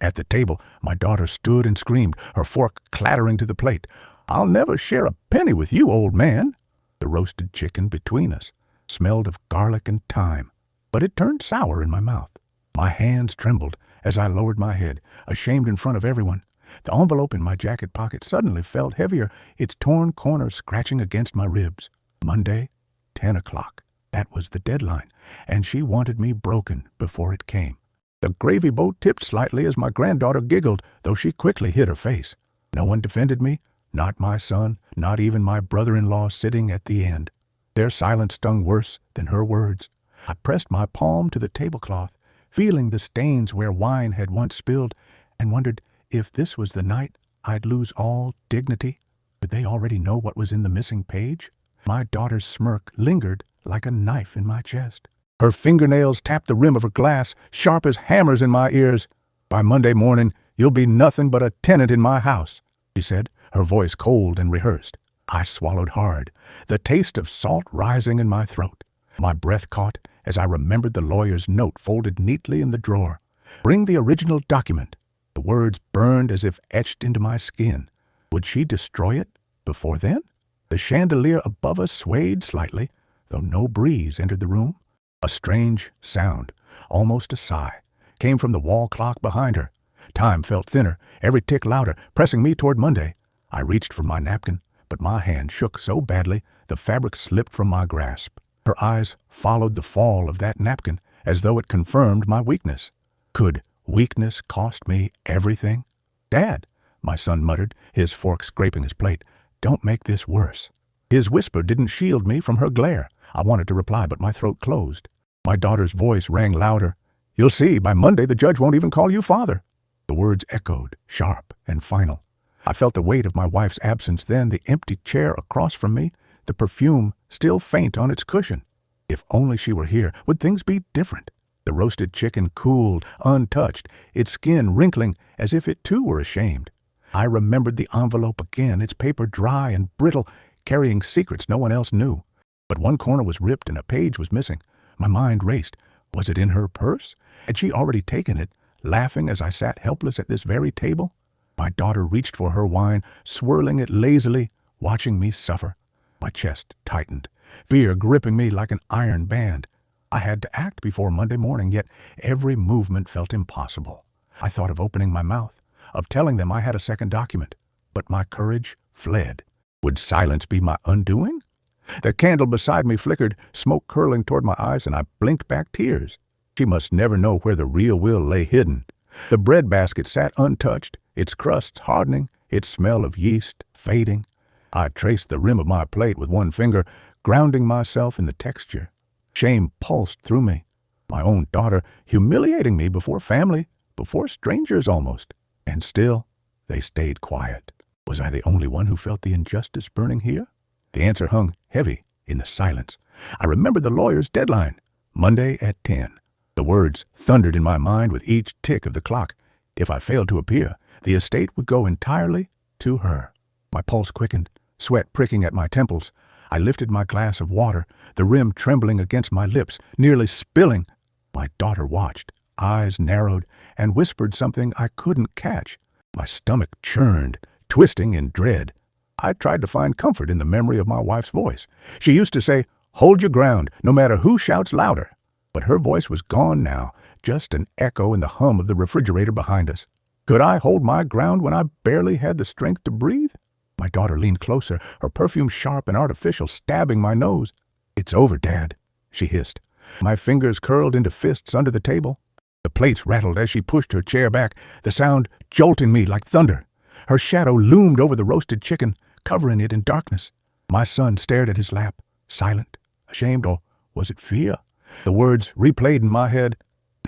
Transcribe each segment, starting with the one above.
At the table, my daughter stood and screamed, her fork clattering to the plate. "I'll never share a penny with you, old man." The roasted chicken between us smelled of garlic and thyme, but it turned sour in my mouth. My hands trembled as I lowered my head, ashamed in front of everyone. The envelope in my jacket pocket suddenly felt heavier, its torn corners scratching against my ribs. Monday, 10 o'clock. That was the deadline, and she wanted me broken before it came. The gravy boat tipped slightly as my granddaughter giggled, though she quickly hid her face. No one defended me, not my son, not even my brother-in-law sitting at the end. Their silence stung worse than her words. I pressed my palm to the tablecloth, feeling the stains where wine had once spilled, and wondered if this was the night I'd lose all dignity. Did they already know what was in the missing page? My daughter's smirk lingered like a knife in my chest. Her fingernails tapped the rim of her glass, sharp as hammers in my ears. "By Monday morning, you'll be nothing but a tenant in my house," she said, her voice cold and rehearsed. I swallowed hard, the taste of salt rising in my throat. My breath caught as I remembered the lawyer's note folded neatly in the drawer. "Bring the original document." The words burned as if etched into my skin. Would she destroy it before then? The chandelier above us swayed slightly, though no breeze entered the room. A strange sound, almost a sigh, came from the wall clock behind her. Time felt thinner, every tick louder, pressing me toward Monday. I reached for my napkin, but my hand shook so badly the fabric slipped from my grasp. Her eyes followed the fall of that napkin as though it confirmed my weakness. Could weakness cost me everything? "Dad," my son muttered, his fork scraping his plate, "don't make this worse." His whisper didn't shield me from her glare. I wanted to reply, but my throat closed. My daughter's voice rang louder. "You'll see, by Monday the judge won't even call you father." The words echoed, sharp and final. I felt the weight of my wife's absence then, the empty chair across from me, the perfume still faint on its cushion. If only she were here, would things be different? The roasted chicken cooled, untouched, its skin wrinkling as if it too were ashamed. I remembered the envelope again, its paper dry and brittle, carrying secrets no one else knew. But one corner was ripped and a page was missing. My mind raced. Was it in her purse? Had she already taken it, laughing as I sat helpless at this very table? My daughter reached for her wine, swirling it lazily, watching me suffer. My chest tightened, fear gripping me like an iron band. I had to act before Monday morning, yet every movement felt impossible. I thought of opening my mouth, of telling them I had a second document, but my courage fled. Would silence be my undoing? The candle beside me flickered, smoke curling toward my eyes, and I blinked back tears. She must never know where the real will lay hidden. The bread basket sat untouched, its crusts hardening, its smell of yeast fading. I traced the rim of my plate with one finger, grounding myself in the texture. Shame pulsed through me. My own daughter humiliating me before family, before strangers almost. And still, they stayed quiet. Was I the only one who felt the injustice burning here? The answer hung heavy in the silence. I remembered the lawyer's deadline, Monday at 10. The words thundered in my mind with each tick of the clock. If I failed to appear, the estate would go entirely to her. My pulse quickened, sweat pricking at my temples. I lifted my glass of water, the rim trembling against my lips, nearly spilling. My daughter watched, eyes narrowed, and whispered something I couldn't catch. My stomach churned, twisting in dread. I tried to find comfort in the memory of my wife's voice. She used to say, "Hold your ground, no matter who shouts louder." But her voice was gone now, just an echo in the hum of the refrigerator behind us. Could I hold my ground when I barely had the strength to breathe? My daughter leaned closer, her perfume sharp and artificial, stabbing my nose. "It's over, Dad," she hissed. My fingers curled into fists under the table. The plates rattled as she pushed her chair back, the sound jolting me like thunder. Her shadow loomed over the roasted chicken, covering it in darkness. My son stared at his lap, silent, ashamed, or was it fear? The words replayed in my head,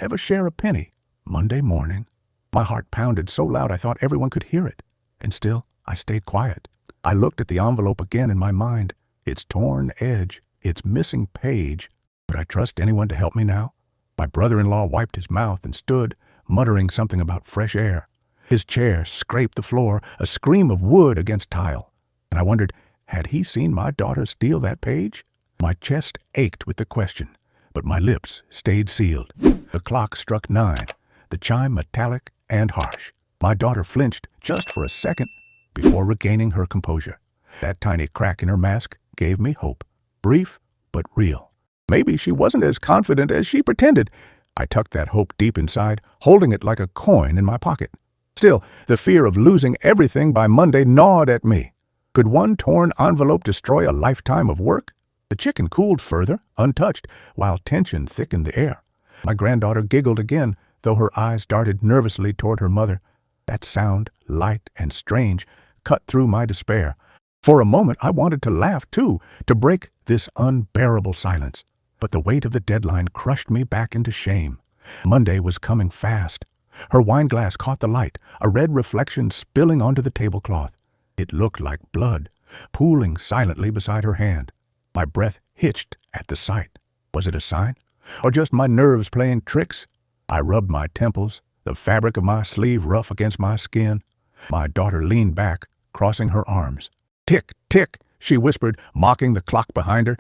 "Never share a penny, Monday morning." My heart pounded so loud I thought everyone could hear it. And still, I stayed quiet. I looked at the envelope again in my mind, its torn edge, its missing page. Could I trust anyone to help me now? My brother-in-law wiped his mouth and stood, muttering something about fresh air. His chair scraped the floor, a scream of wood against tile. And I wondered, had he seen my daughter steal that page? My chest ached with the question, but my lips stayed sealed. The clock struck 9, the chime metallic and harsh. My daughter flinched just for a second before regaining her composure. That tiny crack in her mask gave me hope. Brief, but real. Maybe she wasn't as confident as she pretended. I tucked that hope deep inside, holding it like a coin in my pocket. Still, the fear of losing everything by Monday gnawed at me. Could one torn envelope destroy a lifetime of work? The chicken cooled further, untouched, while tension thickened the air. My granddaughter giggled again, though her eyes darted nervously toward her mother. That sound, light and strange, cut through my despair. For a moment I wanted to laugh too, to break this unbearable silence. But the weight of the deadline crushed me back into shame. Monday was coming fast. Her wineglass caught the light, a red reflection spilling onto the tablecloth. It looked like blood, pooling silently beside her hand. My breath hitched at the sight. Was it a sign? Or just my nerves playing tricks? I rubbed my temples, the fabric of my sleeve rough against my skin. My daughter leaned back, crossing her arms. "Tick, tick," she whispered, mocking the clock behind her.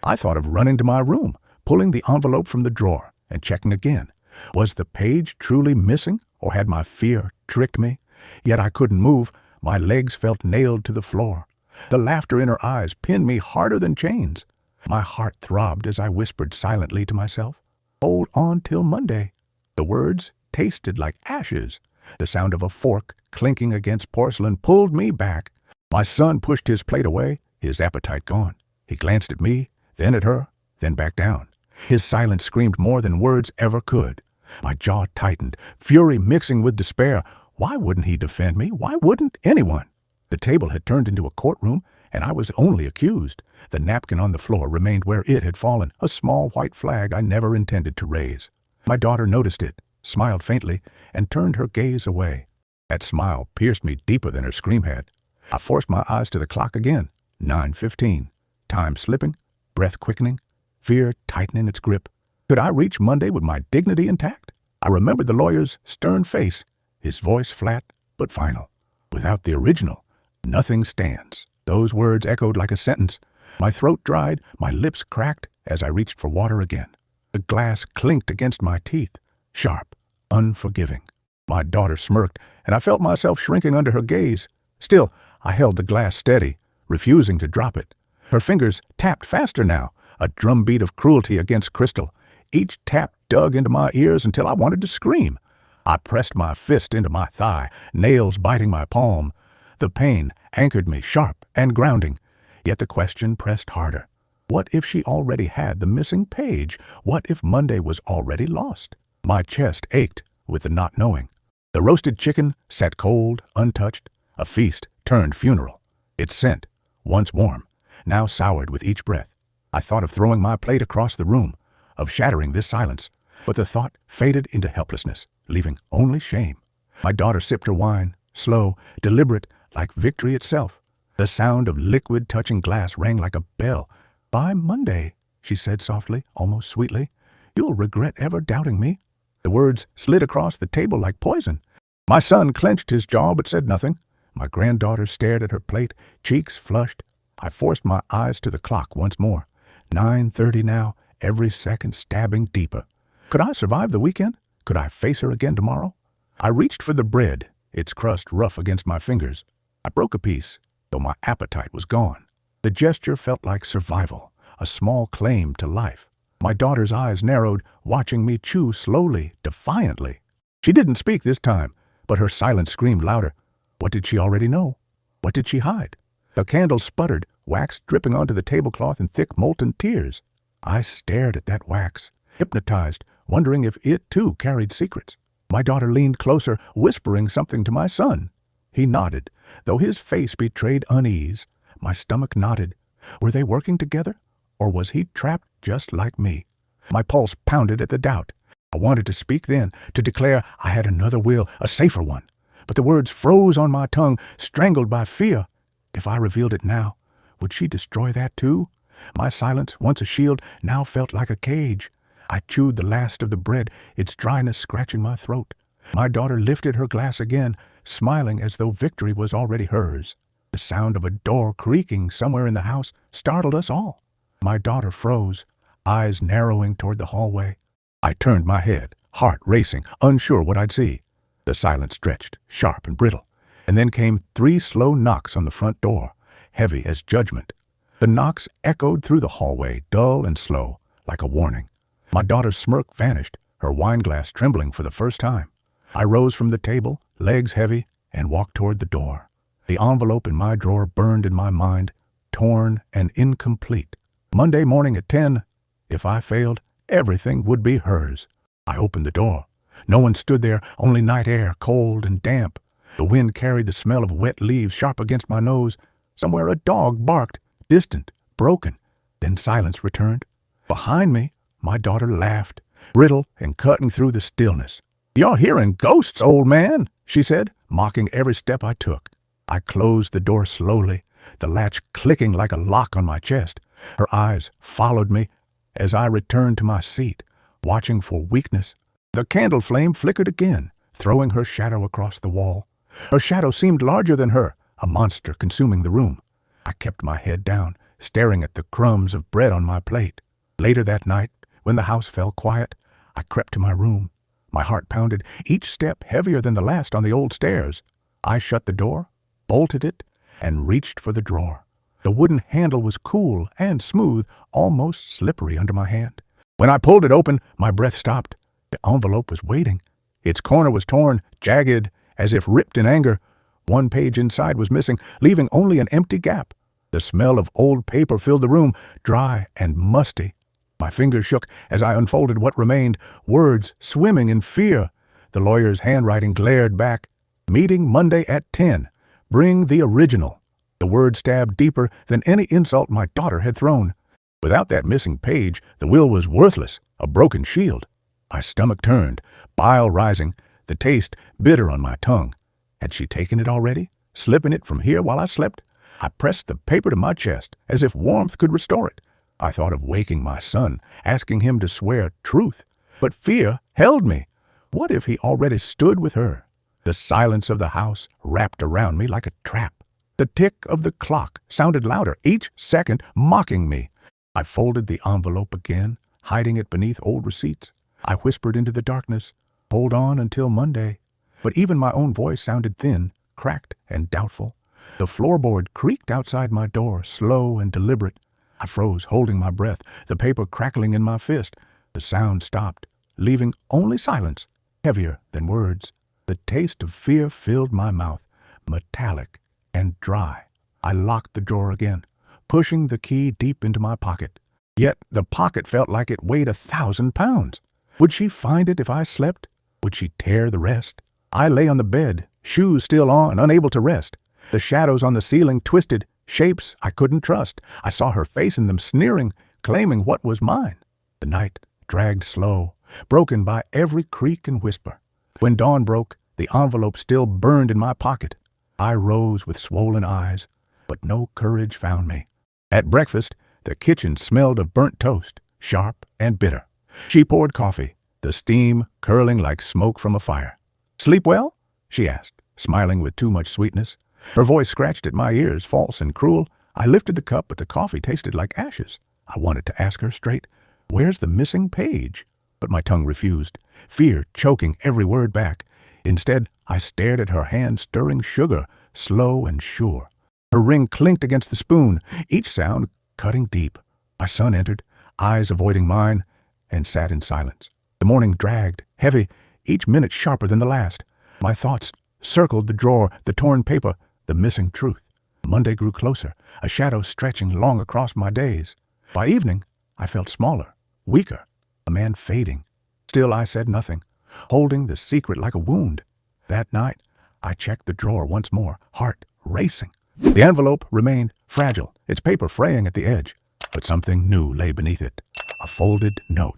I thought of running to my room, pulling the envelope from the drawer, and checking again. Was the page truly missing, or had my fear tricked me? Yet I couldn't move. My legs felt nailed to the floor. The laughter in her eyes pinned me harder than chains. My heart throbbed as I whispered silently to myself, "Hold on till Monday." The words tasted like ashes. The sound of a fork clinking against porcelain pulled me back. My son pushed his plate away, his appetite gone. He glanced at me, then at her, then back down. His silence screamed more than words ever could. My jaw tightened, fury mixing with despair. Why wouldn't he defend me? Why wouldn't anyone? The table had turned into a courtroom, and I was only accused. The napkin on the floor remained where it had fallen, a small white flag I never intended to raise. My daughter noticed it, smiled faintly, and turned her gaze away. That smile pierced me deeper than her scream had. I forced my eyes to the clock again. 9:15. Time slipping, breath quickening, fear tightening its grip. Could I reach Monday with my dignity intact? I remembered the lawyer's stern face, his voice flat but final. Without the original, nothing stands. Those words echoed like a sentence. My throat dried, my lips cracked as I reached for water again. The glass clinked against my teeth, sharp, unforgiving. My daughter smirked, and I felt myself shrinking under her gaze. Still, I held the glass steady, refusing to drop it. Her fingers tapped faster now, a drumbeat of cruelty against crystal. Each tap dug into my ears until I wanted to scream. I pressed my fist into my thigh, nails biting my palm. The pain anchored me sharp and grounding, yet the question pressed harder. What if she already had the missing page? What if Monday was already lost? My chest ached with the not knowing. The roasted chicken sat cold, untouched, a feast turned funeral. Its scent, once warm, now soured with each breath. I thought of throwing my plate across the room, of shattering this silence, but the thought faded into helplessness, leaving only shame. My daughter sipped her wine, slow, deliberate, like victory itself. The sound of liquid touching glass rang like a bell. "By Monday," she said softly, almost sweetly, "you'll regret ever doubting me." The words slid across the table like poison. My son clenched his jaw but said nothing. My granddaughter stared at her plate, cheeks flushed. I forced my eyes to the clock once more. 9:30 now, every second stabbing deeper. Could I survive the weekend? Could I face her again tomorrow? I reached for the bread, its crust rough against my fingers. I broke a piece, though my appetite was gone. The gesture felt like survival, a small claim to life. My daughter's eyes narrowed, watching me chew slowly, defiantly. She didn't speak this time, but her silence screamed louder. What did she already know? What did she hide? The candle sputtered, wax dripping onto the tablecloth in thick molten tears. I stared at that wax, hypnotized, wondering if it too carried secrets. My daughter leaned closer, whispering something to my son. He nodded, though his face betrayed unease. My stomach knotted. Were they working together? Or was he trapped just like me? My pulse pounded at the doubt. I wanted to speak then, to declare I had another will, a safer one. But the words froze on my tongue, strangled by fear. If I revealed it now, would she destroy that too? My silence, once a shield, now felt like a cage. I chewed the last of the bread, its dryness scratching my throat. My daughter lifted her glass again, smiling as though victory was already hers. The sound of a door creaking somewhere in the house startled us all. My daughter froze, eyes narrowing toward the hallway. I turned my head, heart racing, unsure what I'd see. The silence stretched, sharp and brittle, and then came 3 slow knocks on the front door, heavy as judgment. The knocks echoed through the hallway, dull and slow, like a warning. My daughter's smirk vanished, her wineglass trembling for the first time. I rose from the table, legs heavy, and walked toward the door. The envelope in my drawer burned in my mind, torn and incomplete. Monday morning at 10, if I failed, everything would be hers. I opened the door. No one stood there, only night air, cold and damp. The wind carried the smell of wet leaves sharp against my nose. Somewhere a dog barked, distant, broken. Then silence returned. Behind me, my daughter laughed, brittle and cutting through the stillness. "You're hearing ghosts, old man," she said, mocking every step I took. I closed the door slowly, the latch clicking like a lock on my chest. Her eyes followed me as I returned to my seat, watching for weakness. The candle flame flickered again, throwing her shadow across the wall. Her shadow seemed larger than her, a monster consuming the room. I kept my head down, staring at the crumbs of bread on my plate. Later that night, when the house fell quiet, I crept to my room. My heart pounded, each step heavier than the last on the old stairs. I shut the door, bolted it, and reached for the drawer. The wooden handle was cool and smooth, almost slippery under my hand. When I pulled it open, my breath stopped. The envelope was waiting. Its corner was torn, jagged, as if ripped in anger. One page inside was missing, leaving only an empty gap. The smell of old paper filled the room, dry and musty. My fingers shook as I unfolded what remained, words swimming in fear. The lawyer's handwriting glared back. "Meeting Monday at 10. Bring the original." The word stabbed deeper than any insult my daughter had thrown. Without that missing page, the will was worthless, a broken shield. My stomach turned, bile rising, the taste bitter on my tongue. Had she taken it already, slipping it from here while I slept? I pressed the paper to my chest, as if warmth could restore it. I thought of waking my son, asking him to swear truth. But fear held me. What if he already stood with her? The silence of the house wrapped around me like a trap. The tick of the clock sounded louder, each second mocking me. I folded the envelope again, hiding it beneath old receipts. I whispered into the darkness, "Hold on until Monday." But even my own voice sounded thin, cracked, and doubtful. The floorboard creaked outside my door, slow and deliberate. I froze, holding my breath, the paper crackling in my fist. The sound stopped, leaving only silence, heavier than words. The taste of fear filled my mouth, metallic and dry. I locked the drawer again, pushing the key deep into my pocket. Yet the pocket felt like it weighed 1,000 pounds. Would she find it if I slept? Would she tear the rest? I lay on the bed, shoes still on, unable to rest. The shadows on the ceiling twisted, shapes I couldn't trust. I saw her face in them, sneering, claiming what was mine. The night dragged slow, broken by every creak and whisper. When dawn broke, the envelope still burned in my pocket. I rose with swollen eyes, but no courage found me. At breakfast, the kitchen smelled of burnt toast, sharp and bitter. She poured coffee, the steam curling like smoke from a fire. "Sleep well?" she asked, smiling with too much sweetness. Her voice scratched at my ears, false and cruel. I lifted the cup, but the coffee tasted like ashes. I wanted to ask her straight, "Where's the missing page?" But my tongue refused, fear choking every word back. Instead, I stared at her hand stirring sugar, slow and sure. Her ring clinked against the spoon, each sound cutting deep. My son entered, eyes avoiding mine, and sat in silence. The morning dragged, heavy, each minute sharper than the last. My thoughts circled the drawer, the torn paper, the missing truth. Monday grew closer, a shadow stretching long across my days. By evening, I felt smaller, weaker, a man fading. Still I said nothing, holding the secret like a wound. That night, I checked the drawer once more, heart racing. The envelope remained fragile, its paper fraying at the edge, but something new lay beneath it, a folded note.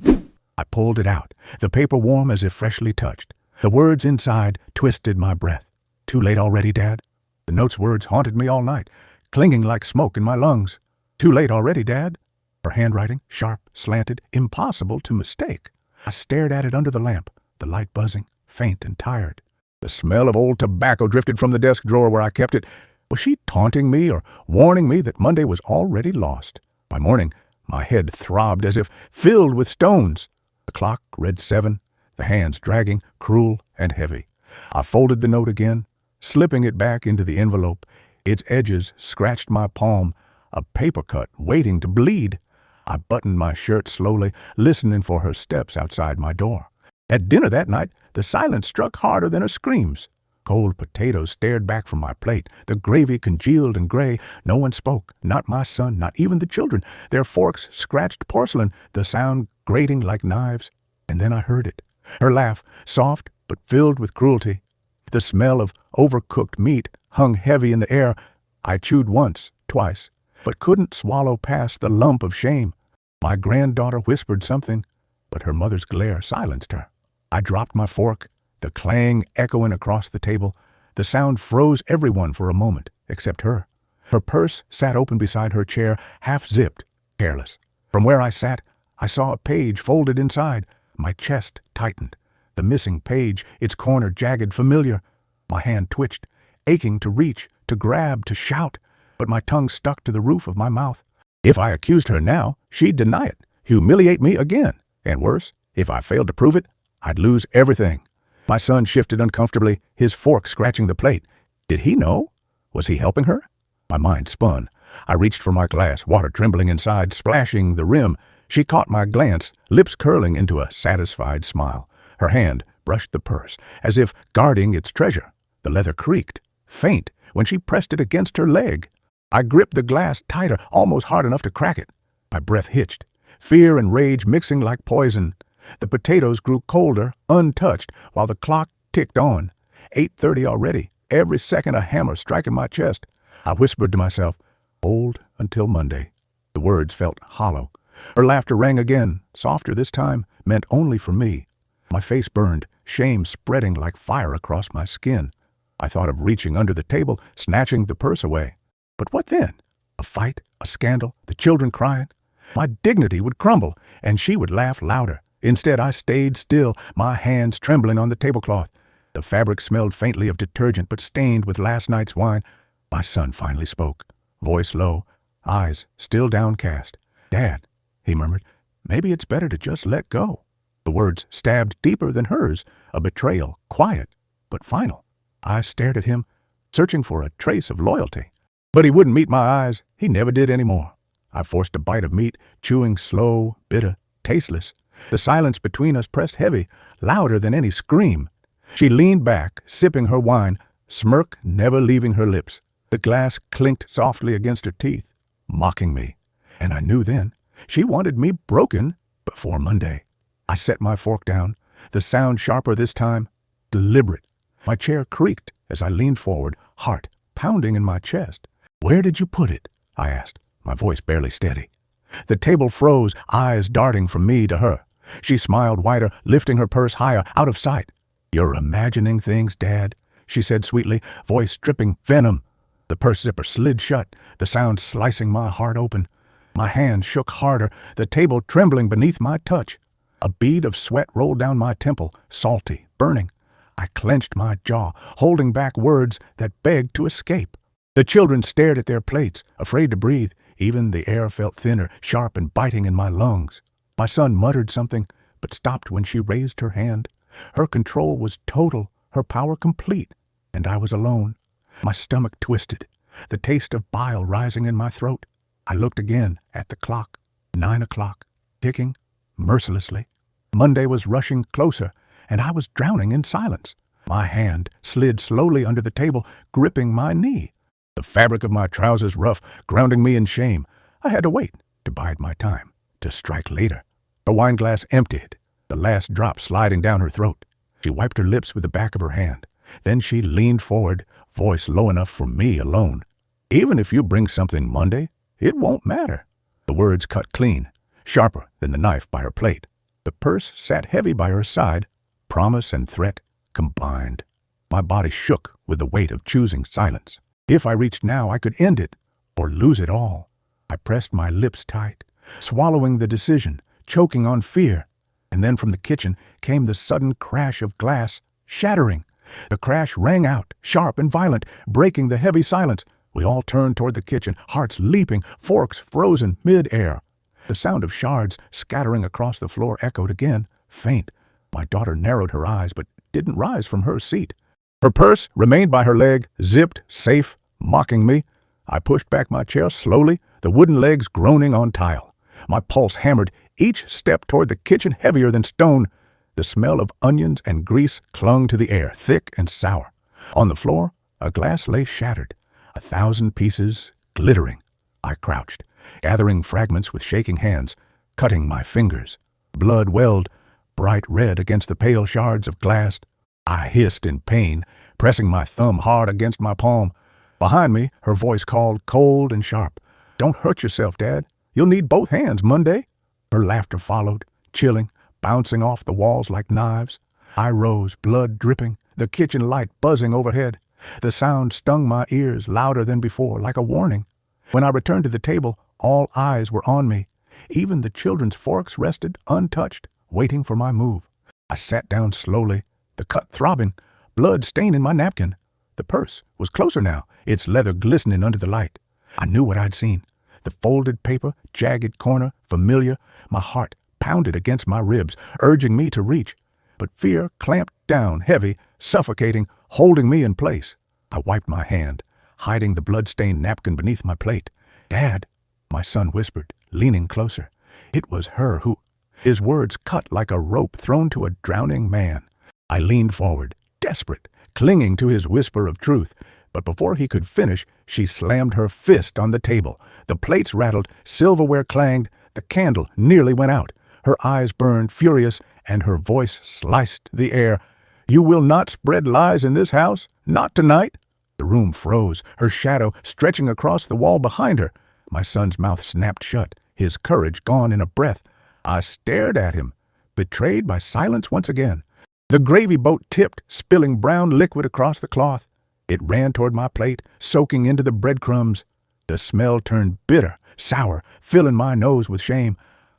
I pulled it out, the paper warm as if freshly touched. The words inside twisted my breath. "Too late already, Dad?" The note's words haunted me all night, clinging like smoke in my lungs. "Too late already, Dad?" Her handwriting, sharp, slanted, impossible to mistake. I stared at it under the lamp, the light buzzing, faint and tired. The smell of old tobacco drifted from the desk drawer where I kept it. Was she taunting me or warning me that Monday was already lost? By morning, my head throbbed as if filled with stones. The clock read 7, the hands dragging, cruel and heavy. I folded the note again, slipping it back into the envelope. Its edges scratched my palm, a paper cut waiting to bleed. I buttoned my shirt slowly, listening for her steps outside my door. At dinner that night, the silence struck harder than her screams. Cold potatoes stared back from my plate, the gravy congealed and gray. No one spoke, not my son, not even the children. Their forks scratched porcelain, the sound grating like knives. And then I heard it. Her laugh, soft but filled with cruelty. The smell of overcooked meat hung heavy in the air. I chewed once, twice, but couldn't swallow past the lump of shame. My granddaughter whispered something, but her mother's glare silenced her. I dropped my fork, the clang echoing across the table. The sound froze everyone for a moment, except her. Her purse sat open beside her chair, half-zipped, careless. From where I sat, I saw a page folded inside. My chest tightened. The missing page, its corner jagged, familiar. My hand twitched, aching to reach, to grab, to shout, but my tongue stuck to the roof of my mouth. If I accused her now, she'd deny it, humiliate me again. And worse, if I failed to prove it, I'd lose everything. My son shifted uncomfortably, his fork scratching the plate. Did he know? Was he helping her? My mind spun. I reached for my glass, water trembling inside, splashing the rim. She caught my glance, lips curling into a satisfied smile. Her hand brushed the purse, as if guarding its treasure. The leather creaked, faint, when she pressed it against her leg. I gripped the glass tighter, almost hard enough to crack it. My breath hitched, fear and rage mixing like poison. The potatoes grew colder, untouched, while the clock ticked on. 8:30 already, every second a hammer striking my chest. I whispered to myself, "Hold until Monday." The words felt hollow. Her laughter rang again, softer this time, meant only for me. My face burned, shame spreading like fire across my skin. I thought of reaching under the table, snatching the purse away. But what then? A fight? A scandal? The children crying? My dignity would crumble, and she would laugh louder. Instead, I stayed still, my hands trembling on the tablecloth. The fabric smelled faintly of detergent, but stained with last night's wine. My son finally spoke, voice low, eyes still downcast. "Dad," he murmured, "maybe it's better to just let go." The words stabbed deeper than hers, a betrayal, quiet, but final. I stared at him, searching for a trace of loyalty. But he wouldn't meet my eyes. He never did anymore. I forced a bite of meat, chewing slow, bitter, tasteless. The silence between us pressed heavy, louder than any scream. She leaned back, sipping her wine, smirk never leaving her lips. The glass clinked softly against her teeth, mocking me. And I knew then, she wanted me broken before Monday. I set my fork down, the sound sharper this time, deliberate. My chair creaked as I leaned forward, heart pounding in my chest. "Where did you put it?" I asked, my voice barely steady. The table froze, eyes darting from me to her. She smiled wider, lifting her purse higher, out of sight. "You're imagining things, Dad," she said sweetly, voice dripping venom. The purse zipper slid shut, the sound slicing my heart open. My hand shook harder, the table trembling beneath my touch. A bead of sweat rolled down my temple, salty, burning. I clenched my jaw, holding back words that begged to escape. The children stared at their plates, afraid to breathe. Even the air felt thinner, sharp and biting in my lungs. My son muttered something, but stopped when she raised her hand. Her control was total, her power complete, and I was alone. My stomach twisted, the taste of bile rising in my throat. I looked again at the clock. 9 o'clock, ticking mercilessly. Monday was rushing closer, and I was drowning in silence. My hand slid slowly under the table, gripping my knee. The fabric of my trousers rough, grounding me in shame. I had to wait, to bide my time, to strike later. Her wineglass emptied, the last drop sliding down her throat. She wiped her lips with the back of her hand. Then she leaned forward, voice low enough for me alone. "Even if you bring something Monday, it won't matter." The words cut clean, sharper than the knife by her plate. The purse sat heavy by her side, promise and threat combined. My body shook with the weight of choosing silence. If I reached now, I could end it, or lose it all. I pressed my lips tight, swallowing the decision, choking on fear. And then from the kitchen came the sudden crash of glass, shattering. The crash rang out, sharp and violent, breaking the heavy silence. We all turned toward the kitchen, hearts leaping, forks frozen mid-air. The sound of shards scattering across the floor echoed again, faint. My daughter narrowed her eyes, but didn't rise from her seat. Her purse remained by her leg, zipped, safe, mocking me. I pushed back my chair slowly, the wooden legs groaning on tile. My pulse hammered, each step toward the kitchen heavier than stone. The smell of onions and grease clung to the air, thick and sour. On the floor, a glass lay shattered, 1,000 pieces glittering. I crouched, gathering fragments with shaking hands, cutting my fingers. Blood welled, bright red against the pale shards of glass. I hissed in pain, pressing my thumb hard against my palm. Behind me, her voice called, cold and sharp. "Don't hurt yourself, Dad. You'll need both hands Monday." Her laughter followed, chilling, bouncing off the walls like knives. I rose, blood dripping, the kitchen light buzzing overhead. The sound stung my ears louder than before, like a warning. When I returned to the table, all eyes were on me. Even the children's forks rested, untouched, waiting for my move. I sat down slowly, the cut throbbing, blood staining my napkin. The purse was closer now, its leather glistening under the light. I knew what I'd seen. The folded paper, jagged corner, familiar. My heart pounded against my ribs, urging me to reach. But fear clamped down, heavy, suffocating, holding me in place. I wiped my hand, hiding the blood-stained napkin beneath my plate. "Dad," my son whispered, leaning closer. It was her who... His words cut like a rope thrown to a drowning man. I leaned forward, desperate, clinging to his whisper of truth. But before he could finish, she slammed her fist on the table. The plates rattled, silverware clanged, the candle nearly went out. Her eyes burned, furious, and her voice sliced the air. "You will not spread lies in this house? Not tonight?" The room froze, her shadow stretching across the wall behind her. My son's mouth snapped shut, his courage gone in a breath. I stared at him, betrayed by silence once again. The gravy boat tipped, spilling brown liquid across the cloth. It ran toward my plate, soaking into the breadcrumbs. The smell turned bitter, sour, filling my nose with shame.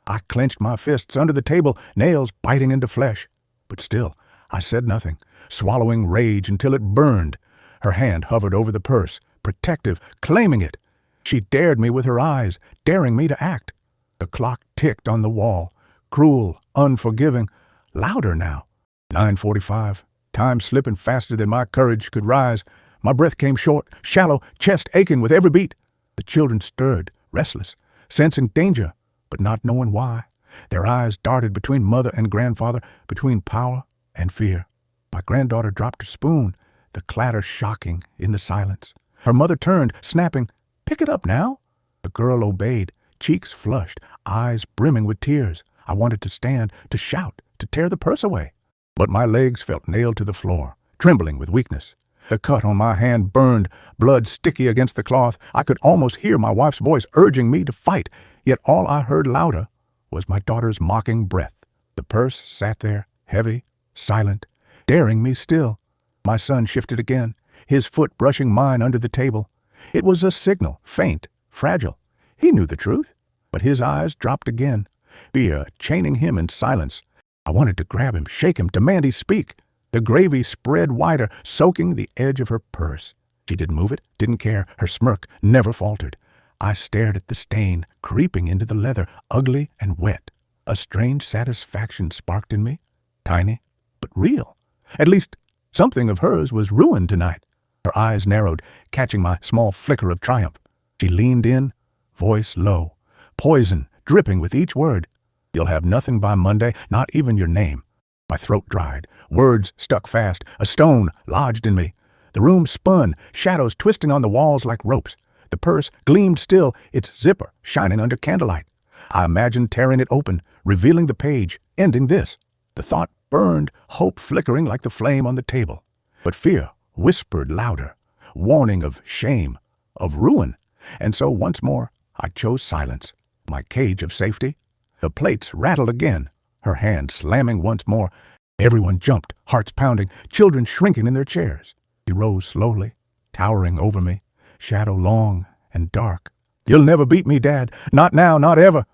I clenched my fists under the table, nails biting into flesh. But still, I said nothing, swallowing rage until it burned. Her hand hovered over the purse, protective, claiming it. She dared me with her eyes, daring me to act. The clock ticked on the wall, cruel, unforgiving, louder now. 9:45, time slipping faster than my courage could rise. My breath came short, shallow, chest aching with every beat. The children stirred, restless, sensing danger, but not knowing why. Their eyes darted between mother and grandfather, between power and fear. My granddaughter dropped her spoon, the clatter shocking in the silence. Her mother turned, snapping, "Pick it up now." The girl obeyed, cheeks flushed, eyes brimming with tears. I wanted to stand, to shout, to tear the purse away. But my legs felt nailed to the floor, trembling with weakness. The cut on my hand burned, blood sticky against the cloth. I could almost hear my wife's voice urging me to fight, yet all I heard louder was my daughter's mocking breath. The purse sat there, heavy, silent, daring me still. My son shifted again, his foot brushing mine under the table. It was a signal, faint, fragile. He knew the truth, but his eyes dropped again, fear chaining him in silence. I wanted to grab him, shake him, demand he speak. The gravy spread wider, soaking the edge of her purse. She didn't move it, didn't care. Her smirk never faltered. I stared at the stain, creeping into the leather, ugly and wet. A strange satisfaction sparked in me, tiny, but real. At least something of hers was ruined tonight. Her eyes narrowed, catching my small flicker of triumph. She leaned in, voice low, poison dripping with each word. "You'll have nothing by Monday, not even your name." My throat dried, words stuck fast, a stone lodged in me. The room spun, shadows twisting on the walls like ropes. The purse gleamed still, its zipper shining under candlelight. I imagined tearing it open, revealing the page, ending this. The thought burned, hope flickering like the flame on the table. But fear whispered louder, warning of shame, of ruin. And so once more, I chose silence, my cage of safety. The plates rattled again, her hand slamming once more. Everyone jumped, hearts pounding, children shrinking in their chairs. She rose slowly, towering over me, shadow long and dark. "You'll never beat me, Dad. Not now, not ever."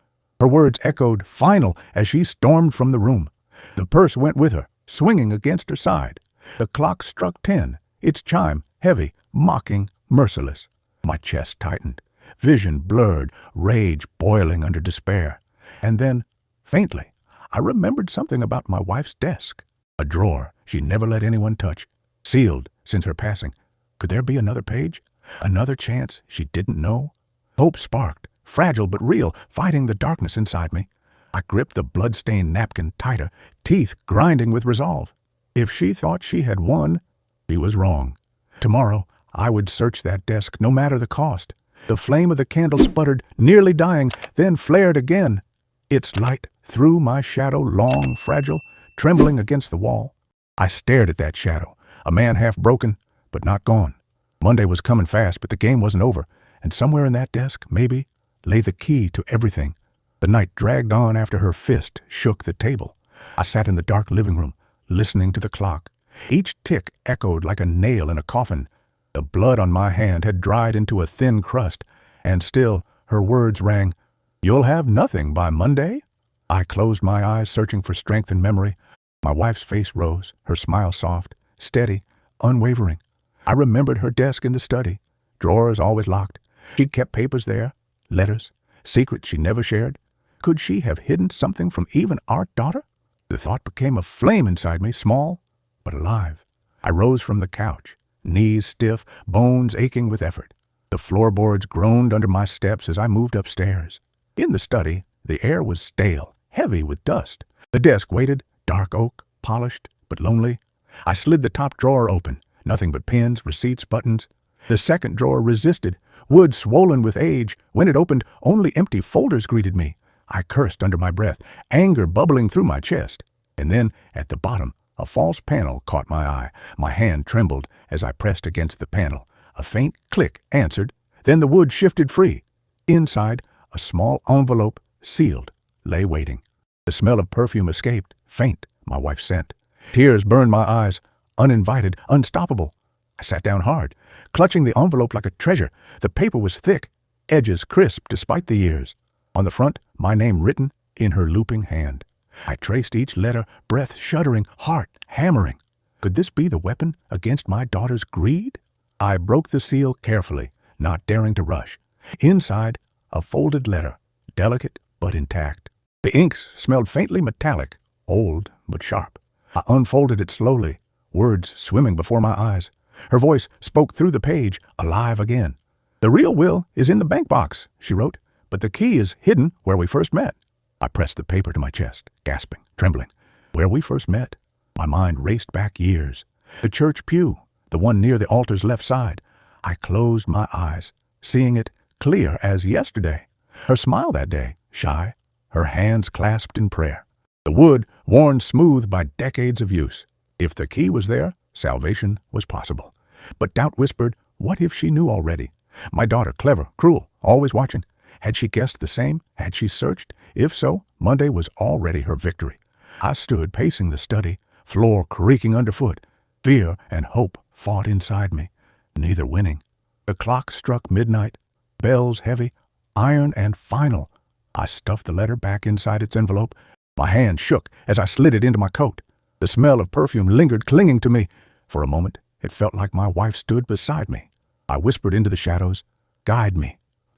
Her words echoed final as she stormed from the room. The purse went with her, swinging against her side. The clock struck 10, its chime heavy, mocking, merciless. My chest tightened, vision blurred, rage boiling under despair. And then, faintly, I remembered something about my wife's desk. A drawer she never let anyone touch, sealed since her passing. Could there be another page? Another chance she didn't know? Hope sparked, fragile but real, fighting the darkness inside me. I gripped the blood-stained napkin tighter, teeth grinding with resolve. If she thought she had won, she was wrong. Tomorrow, I would search that desk, no matter the cost. The flame of the candle sputtered, nearly dying, then flared again. Its light threw my shadow, long, fragile, trembling against the wall. I stared at that shadow, a man half broken, but not gone. Monday was coming fast, but the game wasn't over, and somewhere in that desk, maybe, lay the key to everything. The night dragged on after her fist shook the table. I sat in the dark living room, listening to the clock. Each tick echoed like a nail in a coffin. The blood on my hand had dried into a thin crust, and still her words rang, "You'll have nothing by Monday?" I closed my eyes, searching for strength and memory. My wife's face rose, her smile soft, steady, unwavering. I remembered her desk in the study, drawers always locked. She'd kept papers there, letters, secrets she never shared. Could she have hidden something from even our daughter? The thought became a flame inside me, small but alive. I rose from the couch, knees stiff, bones aching with effort. The floorboards groaned under my steps as I moved upstairs. In the study, the air was stale, heavy with dust. The desk waited, dark oak, polished, but lonely. I slid the top drawer open, nothing but pens, receipts, buttons. The second drawer resisted, wood swollen with age. When it opened, only empty folders greeted me. I cursed under my breath, anger bubbling through my chest. And then, at the bottom, a false panel caught my eye. My hand trembled as I pressed against the panel. A faint click answered. Then the wood shifted free. Inside, a small envelope, sealed, lay waiting. The smell of perfume escaped, faint, my wife's scent. Tears burned my eyes, uninvited, unstoppable. I sat down hard, clutching the envelope like a treasure. The paper was thick, edges crisp despite the years. On the front, my name written in her looping hand. I traced each letter, breath shuddering, heart hammering. Could this be the weapon against my daughter's greed? I broke the seal carefully, not daring to rush. Inside, a folded letter, delicate but intact. The inks smelled faintly metallic, old but sharp. I unfolded it slowly, words swimming before my eyes. Her voice spoke through the page, alive again. "The real will is in the bank box," she wrote, "but the key is hidden where we first met." I pressed the paper to my chest, gasping, trembling. Where we first met? My mind raced back years. The church pew, the one near the altar's left side. I closed my eyes, seeing it clear as yesterday. Her smile that day, shy, her hands clasped in prayer. The wood worn smooth by decades of use. If the key was there, salvation was possible. But doubt whispered, what if she knew already? My daughter, clever, cruel, always watching. Had she guessed the same? Had she searched? If so, Monday was already her victory. I stood pacing the study, floor creaking underfoot. Fear and hope fought inside me, neither winning. The clock struck midnight, bells heavy, iron and final. I stuffed the letter back inside its envelope. My hand shook as I slid it into my coat. The smell of perfume lingered, clinging to me. For a moment, it felt like my wife stood beside me. I whispered into the shadows, "Guide me."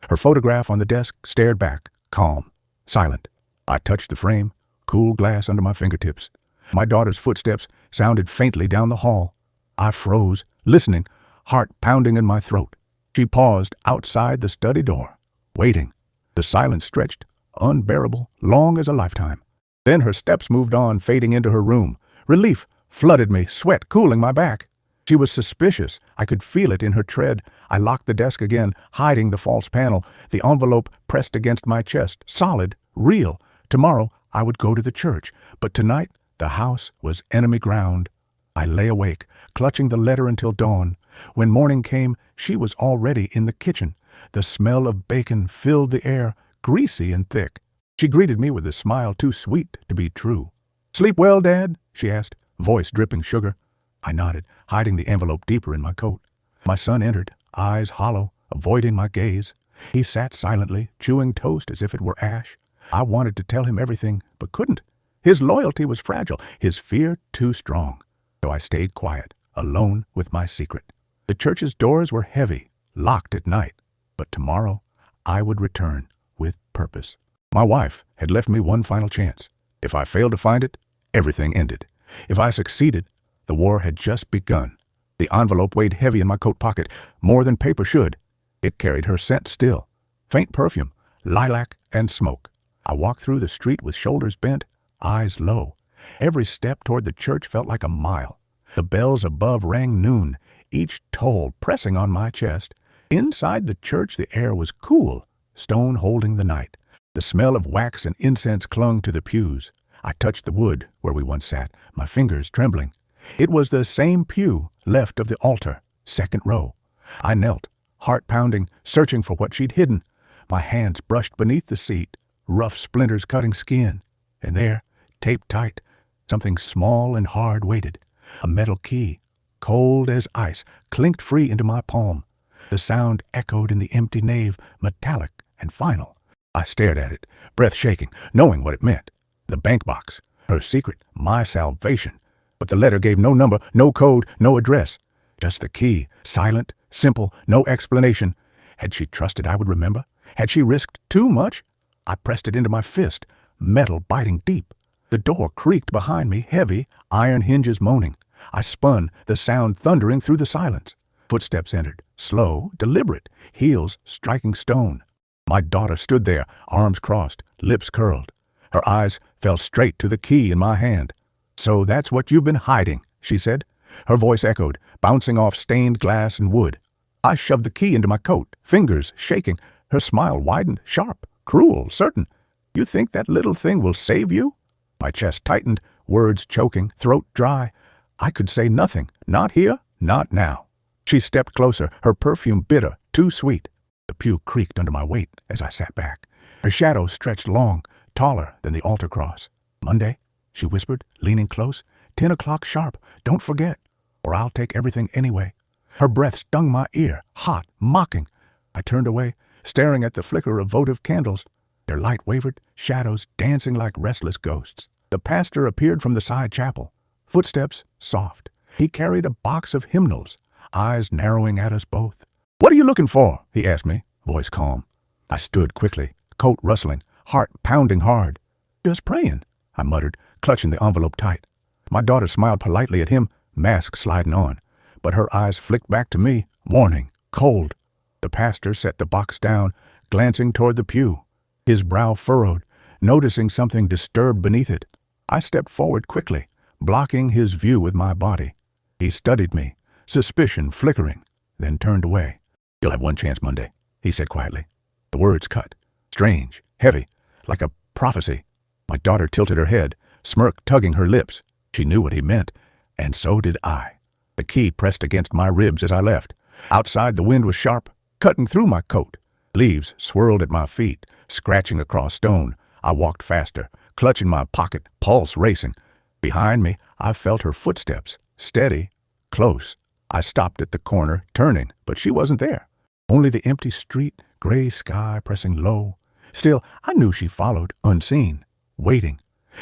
Her photograph on the desk stared back, calm, silent. I touched the frame, cool glass under my fingertips. My daughter's footsteps sounded faintly down the hall. I froze, listening, heart pounding in my throat. She paused outside the study door, waiting. The silence stretched, unbearable, long as a lifetime. Then her steps moved on, fading into her room. Relief flooded me, sweat cooling my back. She was suspicious. I could feel it in her tread. I locked the desk again, hiding the false panel. The envelope pressed against my chest, solid, real. Tomorrow I would go to the church, but tonight the house was enemy ground. I lay awake, clutching the letter until dawn. When morning came, she was already in the kitchen. The smell of bacon filled the air, greasy and thick. She greeted me with a smile too sweet to be true. "Sleep well, Dad?" she asked, voice dripping sugar. I nodded, hiding the envelope deeper in my coat. My son entered, eyes hollow, avoiding my gaze. He sat silently, chewing toast as if it were ash. I wanted to tell him everything, but couldn't. His loyalty was fragile, his fear too strong. So I stayed quiet, alone with my secret. The church's doors were heavy, locked at night. But tomorrow I would return with purpose. My wife had left me one final chance. If I failed to find it, everything ended. If I succeeded, the war had just begun. The envelope weighed heavy in my coat pocket, more than paper should. It carried her scent still. Faint perfume, lilac and smoke. I walked through the street with shoulders bent, eyes low. Every step toward the church felt like a mile. The bells above rang noon, each toll pressing on my chest. Inside the church the air was cool, stone holding the night. The smell of wax and incense clung to the pews. I touched the wood where we once sat, my fingers trembling. It was the same pew left of the altar, second row. I knelt, heart pounding, searching for what she'd hidden. My hands brushed beneath the seat, rough splinters cutting skin. And there, taped tight, something small and hard waited. A metal key, cold as ice, clinked free into my palm. The sound echoed in the empty nave, metallic and final. I stared at it, breath shaking, knowing what it meant. The bank box, her secret, my salvation. But the letter gave no number, no code, no address. Just the key, silent, simple, no explanation. Had she trusted I would remember? Had she risked too much? I pressed it into my fist, metal biting deep. The door creaked behind me, heavy, iron hinges moaning. I spun, the sound thundering through the silence. Footsteps entered, slow, deliberate, heels striking stone. My daughter stood there, arms crossed, lips curled. Her eyes fell straight to the key in my hand. "So that's what you've been hiding," she said. Her voice echoed, bouncing off stained glass and wood. I shoved the key into my coat, fingers shaking. Her smile widened, sharp, cruel, certain. "You think that little thing will save you?" My chest tightened, words choking, throat dry. I could say nothing, not here, not now. She stepped closer, her perfume bitter, too sweet. The pew creaked under my weight as I sat back. Her shadow stretched long, taller than the altar cross. "Monday," she whispered, leaning close. 10 o'clock sharp, don't forget, or I'll take everything anyway." Her breath stung my ear, hot, mocking. I turned away, staring at the flicker of votive candles. Their light wavered, shadows dancing like restless ghosts. The pastor appeared from the side chapel. Footsteps soft. He carried a box of hymnals, eyes narrowing at us both. "What are you looking for?" he asked me, voice calm. I stood quickly, coat rustling, heart pounding hard. "Just praying," I muttered, clutching the envelope tight. My daughter smiled politely at him, mask sliding on, but her eyes flicked back to me, warning, cold. The pastor set the box down, glancing toward the pew, his brow furrowed, noticing something disturbed beneath it. I stepped forward quickly, blocking his view with my body. He studied me, suspicion flickering, then turned away. "You'll have one chance Monday," he said quietly. The words cut, strange, heavy, like a prophecy. My daughter tilted her head, smirk tugging her lips. She knew what he meant, and so did I. The key pressed against my ribs as I left. Outside the wind was sharp, cutting through my coat. Leaves swirled at my feet, scratching across stone. I walked faster, clutching my pocket, pulse racing. Behind me, I felt her footsteps, steady, close. I stopped at the corner, turning, but she wasn't there. Only the empty street, gray sky pressing low. Still, I knew she followed, unseen, waiting.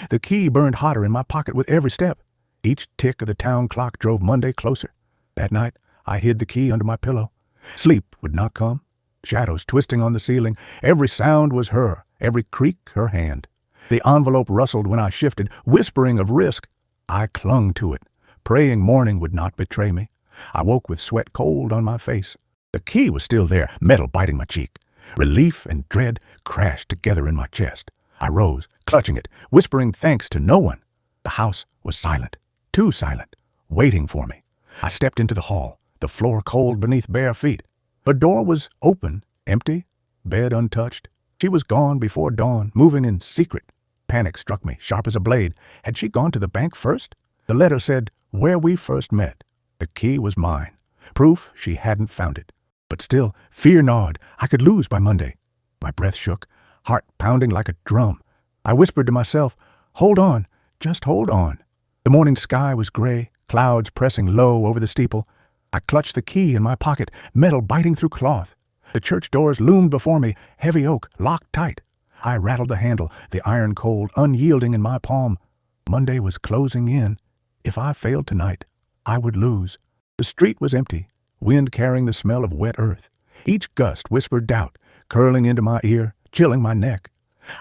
The key burned hotter in my pocket with every step. Each tick of the town clock drove Monday closer. That night, I hid the key under my pillow. Sleep would not come. Shadows twisting on the ceiling. Every sound was her, every creak her hand. The envelope rustled when I shifted, whispering of risk. I clung to it, praying morning would not betray me. I woke with sweat cold on my face. The key was still there, metal biting my cheek. Relief and dread crashed together in my chest. I rose, clutching it, whispering thanks to no one. The house was silent, too silent, waiting for me. I stepped into the hall, the floor cold beneath bare feet. Her door was open, empty, bed untouched. She was gone before dawn, moving in secret. Panic struck me, sharp as a blade. Had she gone to the bank first? The letter said, "Where we first met." The key was mine. Proof she hadn't found it. But still, fear gnawed. I could lose by Monday. My breath shook, heart pounding like a drum. I whispered to myself, "Hold on, just hold on." The morning sky was gray, clouds pressing low over the steeple. I clutched the key in my pocket, metal biting through cloth. The church doors loomed before me, heavy oak, locked tight. I rattled the handle, the iron cold unyielding in my palm. Monday was closing in. If I failed tonight, I would lose. The street was empty, wind carrying the smell of wet earth. Each gust whispered doubt, curling into my ear, chilling my neck.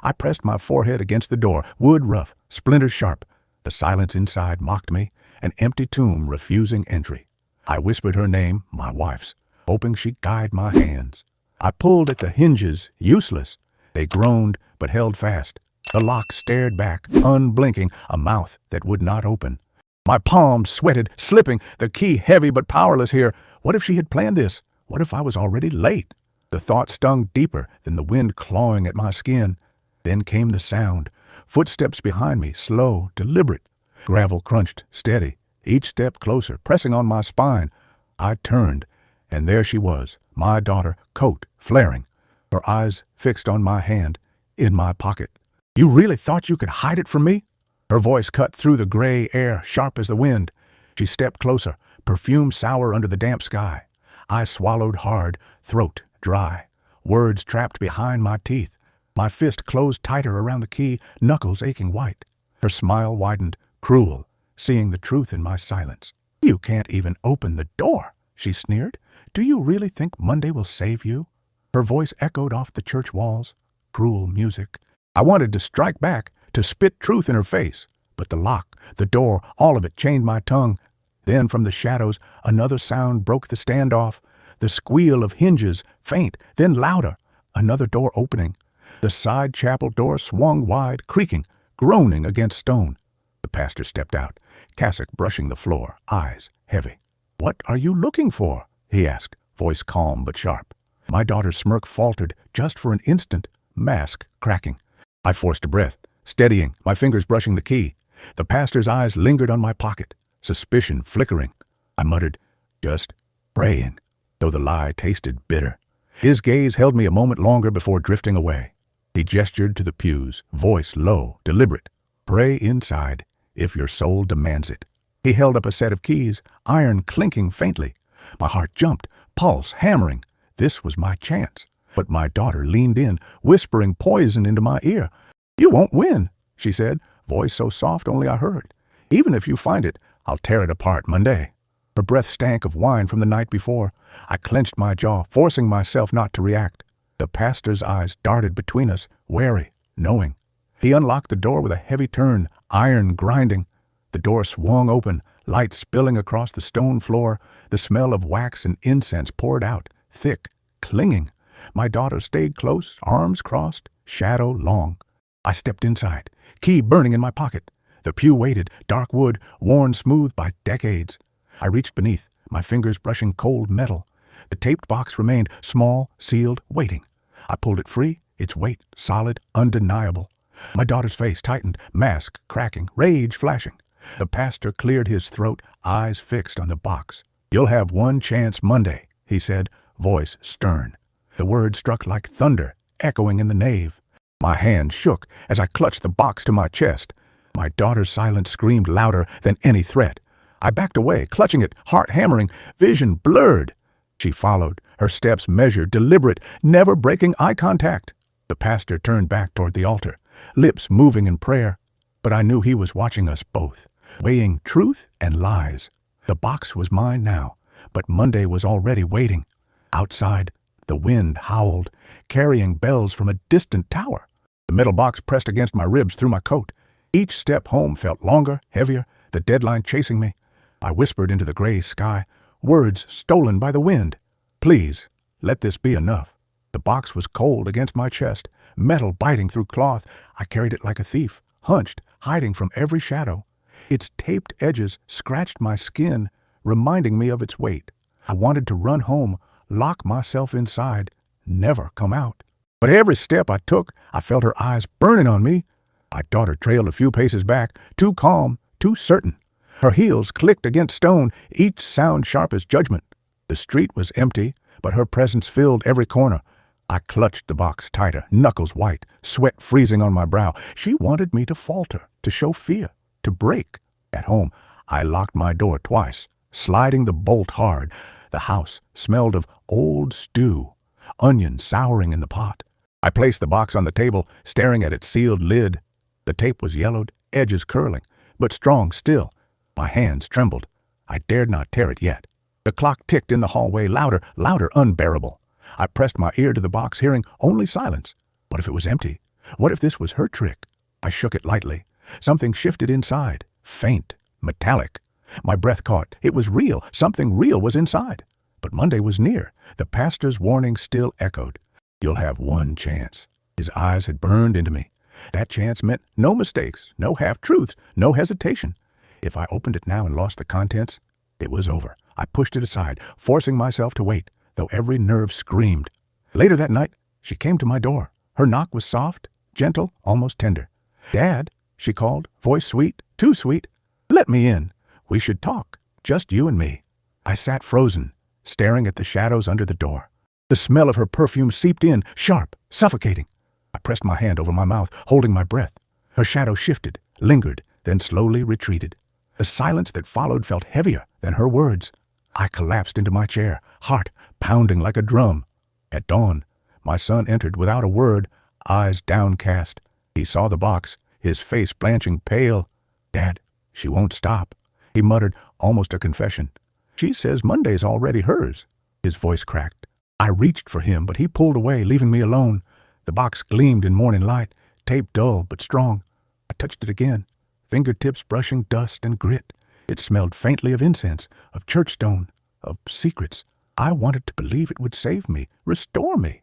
I pressed my forehead against the door, wood rough, splinters sharp. The silence inside mocked me, an empty tomb refusing entry. I whispered her name, my wife's, hoping she'd guide my hands. I pulled at the hinges, useless. They groaned, but held fast. The lock stared back, unblinking, a mouth that would not open. My palms sweated, slipping, the key heavy but powerless here. What if she had planned this? What if I was already late? The thought stung deeper than the wind clawing at my skin. Then came the sound. Footsteps behind me, slow, deliberate. Gravel crunched, steady, each step closer, pressing on my spine. I turned, and there she was, my daughter, coat flaring, her eyes fixed on my hand, in my pocket. You really thought you could hide it from me? Her voice cut through the gray air, sharp as the wind. She stepped closer, perfume sour under the damp sky. I swallowed hard, throat dry, words trapped behind my teeth. My fist closed tighter around the key, knuckles aching white. Her smile widened, cruel, seeing the truth in my silence. You can't even open the door, she sneered. Do you really think Monday will save you? Her voice echoed off the church walls. Cruel music. I wanted to strike back, to spit truth in her face. But the lock, the door, all of it chained my tongue. Then from the shadows, another sound broke the standoff. The squeal of hinges, faint, then louder. Another door opening. The side chapel door swung wide, creaking, groaning against stone. The pastor stepped out, cassock brushing the floor, eyes heavy. What are you looking for? He asked, voice calm but sharp. My daughter's smirk faltered just for an instant, mask cracking. I forced a breath, steadying, my fingers brushing the key. The pastor's eyes lingered on my pocket, suspicion flickering. I muttered, just praying, though the lie tasted bitter. His gaze held me a moment longer before drifting away. He gestured to the pews, voice low, deliberate. Pray inside, if your soul demands it. He held up a set of keys, iron clinking faintly. My heart jumped, pulse hammering. This was my chance. But my daughter leaned in, whispering poison into my ear. You won't win, she said, voice so soft only I heard. Even if you find it, I'll tear it apart Monday. Her breath stank of wine from the night before. I clenched my jaw, forcing myself not to react. The pastor's eyes darted between us, wary, knowing. He unlocked the door with a heavy turn, iron grinding. The door swung open, light spilling across the stone floor. The smell of wax and incense poured out, thick, clinging. My daughter stayed close, arms crossed, shadow long. I stepped inside, key burning in my pocket. The pew waited, dark wood, worn smooth by decades. I reached beneath, my fingers brushing cold metal. The taped box remained, small, sealed, waiting. I pulled it free, its weight solid, undeniable. My daughter's face tightened, mask cracking, rage flashing. The pastor cleared his throat, eyes fixed on the box. You'll have one chance Monday, he said, voice stern. The words struck like thunder, echoing in the nave. My hand shook as I clutched the box to my chest. My daughter's silence screamed louder than any threat. I backed away, clutching it, heart hammering, vision blurred. She followed, her steps measured, deliberate, never breaking eye contact. The pastor turned back toward the altar, lips moving in prayer. But I knew he was watching us both, weighing truth and lies. The box was mine now, but Monday was already waiting. Outside, the wind howled, carrying bells from a distant tower. The metal box pressed against my ribs through my coat. Each step home felt longer, heavier, the deadline chasing me. I whispered into the gray sky, words stolen by the wind. Please, let this be enough. The box was cold against my chest, metal biting through cloth. I carried it like a thief, hunched, hiding from every shadow. Its taped edges scratched my skin, reminding me of its weight. I wanted to run home, lock myself inside, never come out. But every step I took, I felt her eyes burning on me. My daughter trailed a few paces back, too calm, too certain. Her heels clicked against stone, each sound sharp as judgment. The street was empty, but her presence filled every corner. I clutched the box tighter, knuckles white, sweat freezing on my brow. She wanted me to falter, to show fear, to break. At home, I locked my door twice, sliding the bolt hard. The house smelled of old stew, onions souring in the pot. I placed the box on the table, staring at its sealed lid. The tape was yellowed, edges curling, but strong still. My hands trembled. I dared not tear it yet. The clock ticked in the hallway, louder, louder, unbearable. I pressed my ear to the box, hearing only silence. What if it was empty? What if this was her trick? I shook it lightly. Something shifted inside, faint, metallic. My breath caught. It was real. Something real was inside. But Monday was near. The pastor's warning still echoed. You'll have one chance. His eyes had burned into me. That chance meant no mistakes, no half-truths, no hesitation. If I opened it now and lost the contents, it was over. I pushed it aside, forcing myself to wait, though every nerve screamed. Later that night, she came to my door. Her knock was soft, gentle, almost tender. "Dad," she called, voice sweet, too sweet. "Let me in. We should talk, just you and me." I sat frozen, staring at the shadows under the door. The smell of her perfume seeped in, sharp, suffocating. I pressed my hand over my mouth, holding my breath. Her shadow shifted, lingered, then slowly retreated. The silence that followed felt heavier than her words. I collapsed into my chair, heart pounding like a drum. At dawn, my son entered without a word, eyes downcast. He saw the box, his face blanching pale. "Dad, she won't stop," he muttered, almost a confession. "She says Monday's already hers." His voice cracked. I reached for him, but he pulled away, leaving me alone. The box gleamed in morning light, tape dull but strong. I touched it again, fingertips brushing dust and grit. It smelled faintly of incense, of church stone, of secrets. I wanted to believe it would save me, restore me.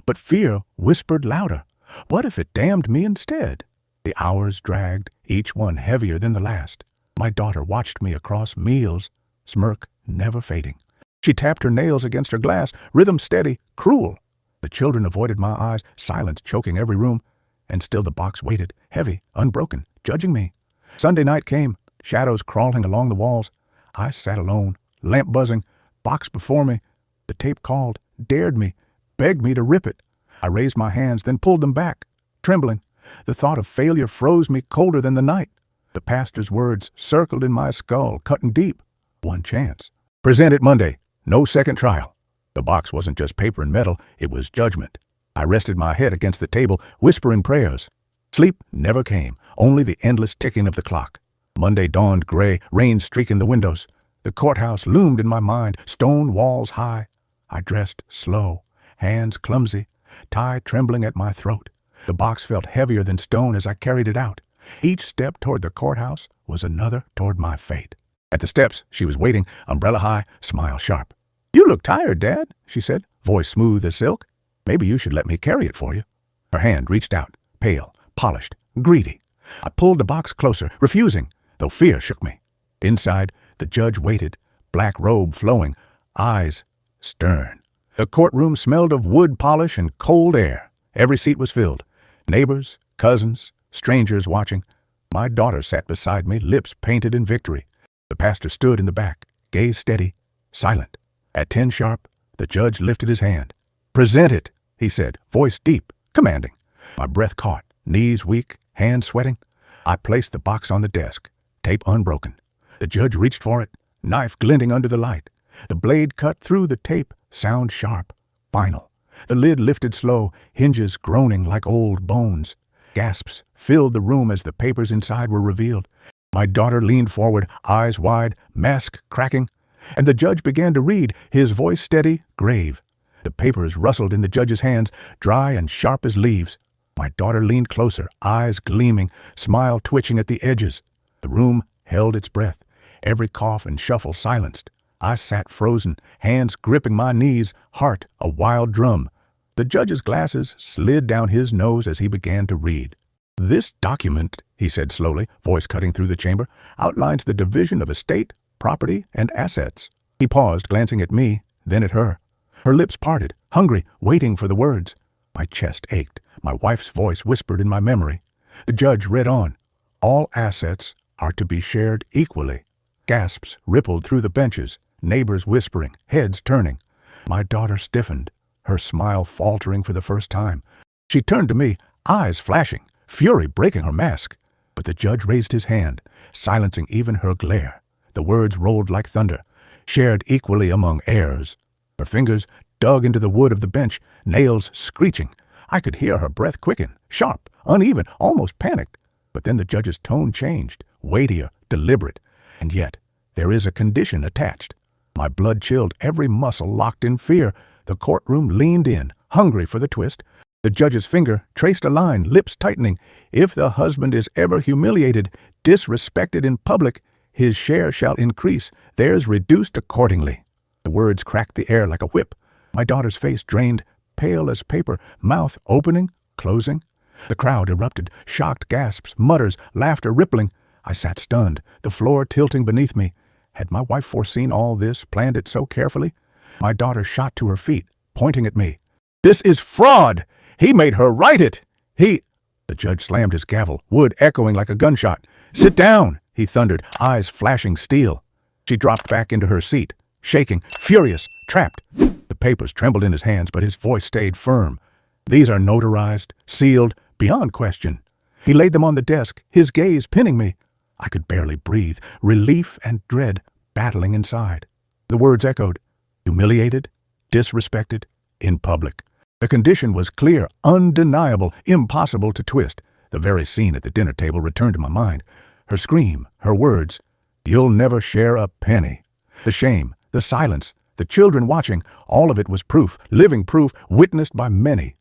But fear whispered louder. What if it damned me instead? The hours dragged, each one heavier than the last. My daughter watched me across meals, smirk never fading. She tapped her nails against her glass, rhythm steady, cruel. The children avoided my eyes, silence choking every room, and still the box waited, heavy, unbroken, judging me. Sunday night came, shadows crawling along the walls. I sat alone, lamp buzzing, box before me. The tape called, dared me, begged me to rip it. I raised my hands, then pulled them back, trembling. The thought of failure froze me colder than the night. The pastor's words circled in my skull, cutting deep. One chance. Present it Monday. No second trial. The box wasn't just paper and metal, it was judgment. I rested my head against the table, whispering prayers. Sleep never came, only the endless ticking of the clock. Monday dawned gray, rain streaking the windows. The courthouse loomed in my mind, stone walls high. I dressed slow, hands clumsy, tie trembling at my throat. The box felt heavier than stone as I carried it out. Each step toward the courthouse was another toward my fate. At the steps, she was waiting, umbrella high, smile sharp. "You look tired, Dad," she said, voice smooth as silk. "Maybe you should let me carry it for you." Her hand reached out, pale, polished, greedy. I pulled the box closer, refusing, though fear shook me. Inside, the judge waited, black robe flowing, eyes stern. The courtroom smelled of wood polish and cold air. Every seat was filled. Neighbors, cousins, strangers watching. My daughter sat beside me, lips painted in victory. The pastor stood in the back, gaze steady, silent. At 10 sharp, the judge lifted his hand. "Present it," he said, voice deep, commanding. My breath caught, knees weak, hands sweating. I placed the box on the desk, tape unbroken. The judge reached for it, knife glinting under the light. The blade cut through the tape, sound sharp, final. The lid lifted slow, hinges groaning like old bones. Gasps filled the room as the papers inside were revealed. My daughter leaned forward, eyes wide, mask cracking, and the judge began to read, his voice steady, grave. The papers rustled in the judge's hands, dry and sharp as leaves. My daughter leaned closer, eyes gleaming, smile twitching at the edges. The room held its breath, every cough and shuffle silenced. I sat frozen, hands gripping my knees, heart a wild drum. The judge's glasses slid down his nose as he began to read. "This document," he said slowly, voice cutting through the chamber, "outlines the division of estate, property, and assets." He paused, glancing at me, then at her. Her lips parted, hungry, waiting for the words. My chest ached. My wife's voice whispered in my memory. The judge read on. "All assets are to be shared equally." Gasps rippled through the benches, neighbors whispering, heads turning. My daughter stiffened, her smile faltering for the first time. She turned to me, eyes flashing, fury breaking her mask. But the judge raised his hand, silencing even her glare. The words rolled like thunder, shared equally among heirs. Her fingers dug into the wood of the bench, nails screeching. I could hear her breath quicken, sharp, uneven, almost panicked. But then the judge's tone changed, weightier, deliberate. And yet, there is a condition attached. My blood chilled, every muscle locked in fear. The courtroom leaned in, hungry for the twist. The judge's finger traced a line, lips tightening. If the husband is ever humiliated, disrespected in public, his share shall increase, theirs reduced accordingly. The words cracked the air like a whip. My daughter's face drained, pale as paper, mouth opening, closing. The crowd erupted, shocked gasps, mutters, laughter rippling. I sat stunned, the floor tilting beneath me. Had my wife foreseen all this, planned it so carefully? My daughter shot to her feet, pointing at me. "This is fraud! He made her write it! He—" The judge slammed his gavel, wood echoing like a gunshot. "Sit down!" he thundered, eyes flashing steel. She dropped back into her seat, shaking, furious, trapped. The papers trembled in his hands, but his voice stayed firm. "These are notarized, sealed, beyond question." He laid them on the desk, his gaze pinning me. I could barely breathe, relief and dread battling inside. The words echoed, humiliated, disrespected, in public. The condition was clear, undeniable, impossible to twist. The very scene at the dinner table returned to my mind. Her scream, her words, "You'll never share a penny." The shame, the silence, the children watching, all of it was proof, living proof, witnessed by many.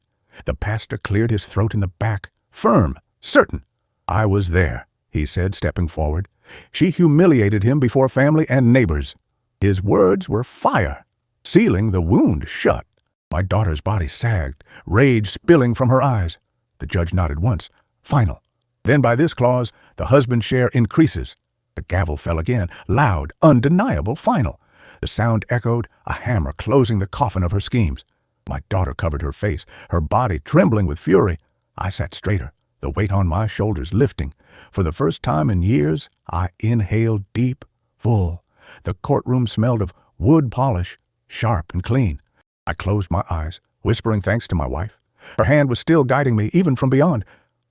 The pastor cleared his throat in the back, firm, certain. "I was there," he said, stepping forward. She humiliated him before family and neighbors. His words were fire, sealing the wound shut. My daughter's body sagged, rage spilling from her eyes. The judge nodded once. Final. Then by this clause, the husband's share increases. The gavel fell again, loud, undeniable, final. The sound echoed, a hammer closing the coffin of her schemes. My daughter covered her face, her body trembling with fury. I sat straighter, the weight on my shoulders lifting. For the first time in years, I inhaled deep, full. The courtroom smelled of wood polish, sharp and clean. I closed my eyes, whispering thanks to my wife. Her hand was still guiding me, even from beyond.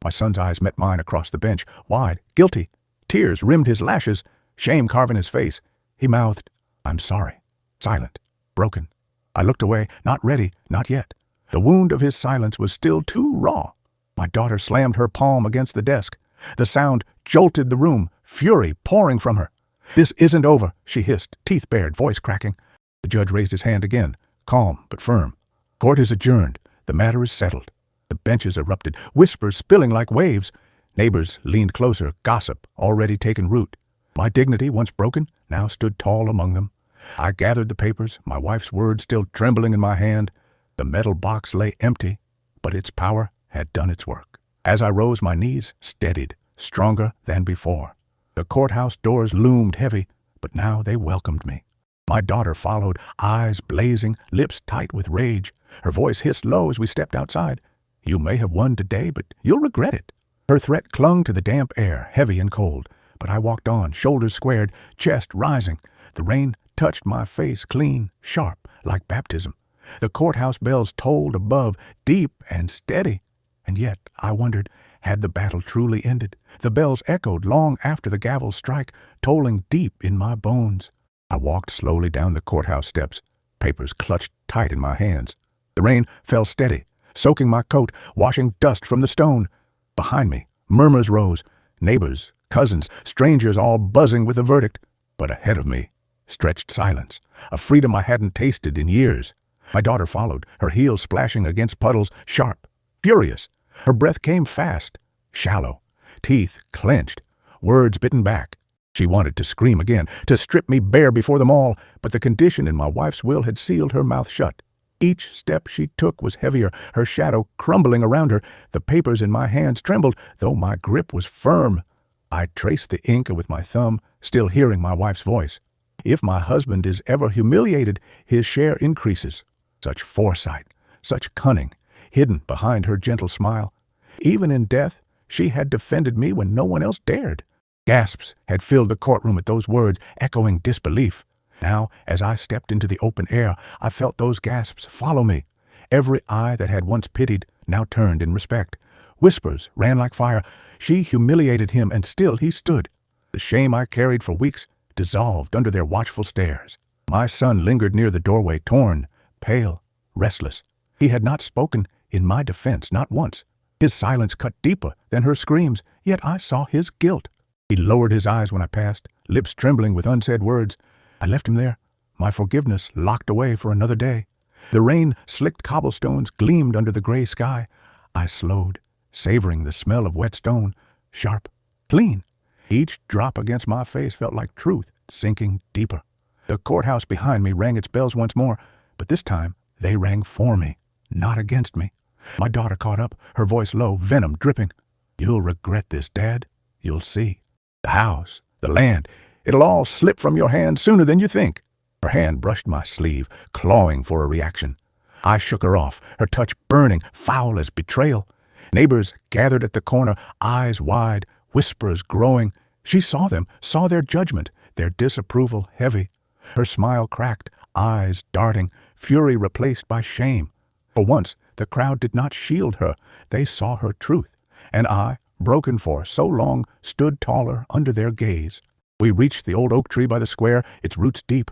My son's eyes met mine across the bench, wide, guilty. Tears rimmed his lashes, shame carving his face. He mouthed, "I'm sorry." Silent, broken. I looked away, not ready, not yet. The wound of his silence was still too raw. My daughter slammed her palm against the desk. The sound jolted the room, fury pouring from her. "This isn't over," she hissed, teeth bared, voice cracking. The judge raised his hand again, calm but firm. "Court is adjourned. The matter is settled." The benches erupted, whispers spilling like waves. Neighbors leaned closer, gossip already taken root. My dignity, once broken, now stood tall among them. I gathered the papers, my wife's words still trembling in my hand. The metal box lay empty, but its power had done its work. As I rose, my knees steadied, stronger than before. The courthouse doors loomed heavy, but now they welcomed me. My daughter followed, eyes blazing, lips tight with rage. Her voice hissed low as we stepped outside. "You may have won today, but you'll regret it." Her threat clung to the damp air, heavy and cold. But I walked on, shoulders squared, chest rising. The rain touched my face clean, sharp, like baptism. The courthouse bells tolled above, deep and steady. And yet, I wondered, had the battle truly ended? The bells echoed long after the gavel's strike, tolling deep in my bones. I walked slowly down the courthouse steps, papers clutched tight in my hands. The rain fell steady, soaking my coat, washing dust from the stone. Behind me, murmurs rose, neighbors, cousins, strangers all buzzing with the verdict. But ahead of me stretched silence, a freedom I hadn't tasted in years. My daughter followed, her heels splashing against puddles, sharp, furious. Her breath came fast, shallow, teeth clenched, words bitten back. She wanted to scream again, to strip me bare before them all, but the condition in my wife's will had sealed her mouth shut. Each step she took was heavier, her shadow crumbling around her. The papers in my hands trembled, though my grip was firm. I traced the ink with my thumb, still hearing my wife's voice. "If my husband is ever humiliated, his share increases." Such foresight, such cunning, hidden behind her gentle smile. Even in death, she had defended me when no one else dared. Gasps had filled the courtroom at those words, echoing disbelief. Now, as I stepped into the open air, I felt those gasps follow me. Every eye that had once pitied now turned in respect. Whispers ran like fire. She humiliated him, and still he stood. The shame I carried for weeks dissolved under their watchful stares. My son lingered near the doorway, torn, pale, restless. He had not spoken in my defense, not once. His silence cut deeper than her screams, yet I saw his guilt. He lowered his eyes when I passed, lips trembling with unsaid words. I left him there, my forgiveness locked away for another day. The rain-slicked cobblestones gleamed under the gray sky. I slowed, savoring the smell of wet stone, sharp, clean. Each drop against my face felt like truth, sinking deeper. The courthouse behind me rang its bells once more, but this time they rang for me, not against me. My daughter caught up, her voice low, venom dripping. "You'll regret this, Dad. You'll see. The house, the land, it'll all slip from your hand sooner than you think." Her hand brushed my sleeve, clawing for a reaction. I shook her off, her touch burning, foul as betrayal. Neighbors gathered at the corner, eyes wide, whispers growing. She saw them, saw their judgment, their disapproval heavy. Her smile cracked, eyes darting, fury replaced by shame. For once, the crowd did not shield her. They saw her truth. And I, broken for so long, stood taller under their gaze. We reached the old oak tree by the square, its roots deep.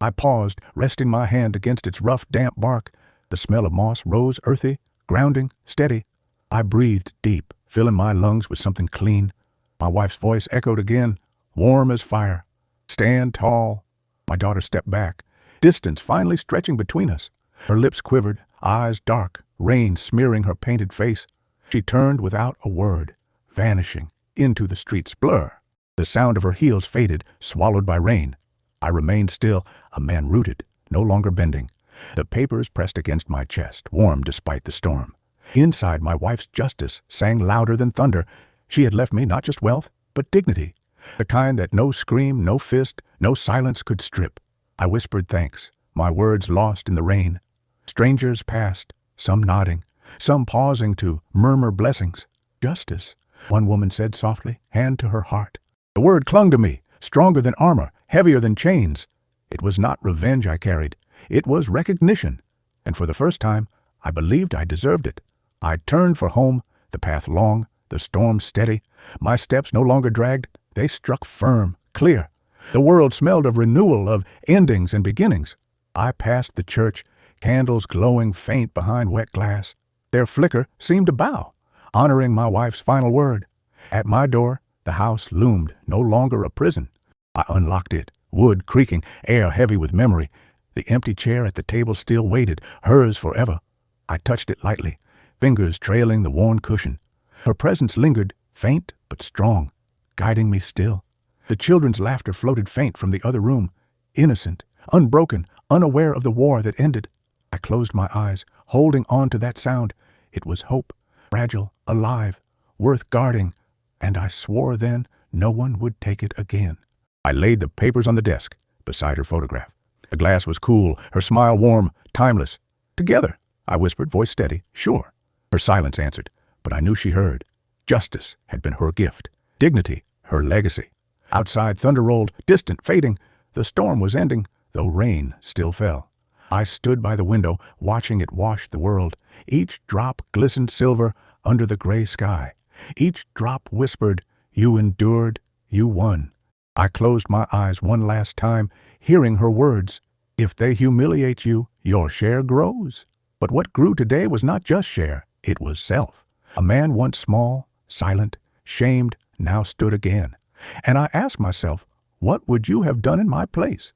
I paused, resting my hand against its rough, damp bark. The smell of moss rose earthy, grounding, steady. I breathed deep, filling my lungs with something clean. My wife's voice echoed again, warm as fire. "Stand tall." My daughter stepped back, distance finally stretching between us. Her lips quivered, eyes dark, rain smearing her painted face. She turned without a word, vanishing into the street's blur. The sound of her heels faded, swallowed by rain. I remained still, a man rooted, no longer bending. The papers pressed against my chest, warm despite the storm. Inside, my wife's justice sang louder than thunder. She had left me not just wealth, but dignity, the kind that no scream, no fist, no silence could strip. I whispered thanks, my words lost in the rain. Strangers passed, some nodding, some pausing to murmur blessings. "Justice," one woman said softly, hand to her heart. The word clung to me, stronger than armor, heavier than chains. It was not revenge I carried. It was recognition. And for the first time, I believed I deserved it. I turned for home, the path long, the storm steady. My steps no longer dragged. They struck firm, clear. The world smelled of renewal, of endings and beginnings. I passed the church, candles glowing faint behind wet glass. Their flicker seemed to bow, honoring my wife's final word. At my door, the house loomed, no longer a prison. I unlocked it, wood creaking, air heavy with memory. The empty chair at the table still waited, hers forever. I touched it lightly, fingers trailing the worn cushion. Her presence lingered, faint but strong, guiding me still. The children's laughter floated faint from the other room, innocent, unbroken, unaware of the war that ended. I closed my eyes, holding on to that sound. It was hope, fragile, alive, worth guarding, and I swore then no one would take it again. I laid the papers on the desk, beside her photograph. The glass was cool, her smile warm, timeless. "Together," I whispered, voice steady, "sure." Her silence answered, but I knew she heard. Justice had been her gift, dignity her legacy. Outside thunder rolled, distant, fading. The storm was ending, though rain still fell. I stood by the window, watching it wash the world. Each drop glistened silver under the gray sky. Each drop whispered, "You endured, you won." I closed my eyes one last time, hearing her words, "If they humiliate you, your share grows." But what grew today was not just share, it was self. A man once small, silent, shamed, now stood again. And I asked myself, what would you have done in my place?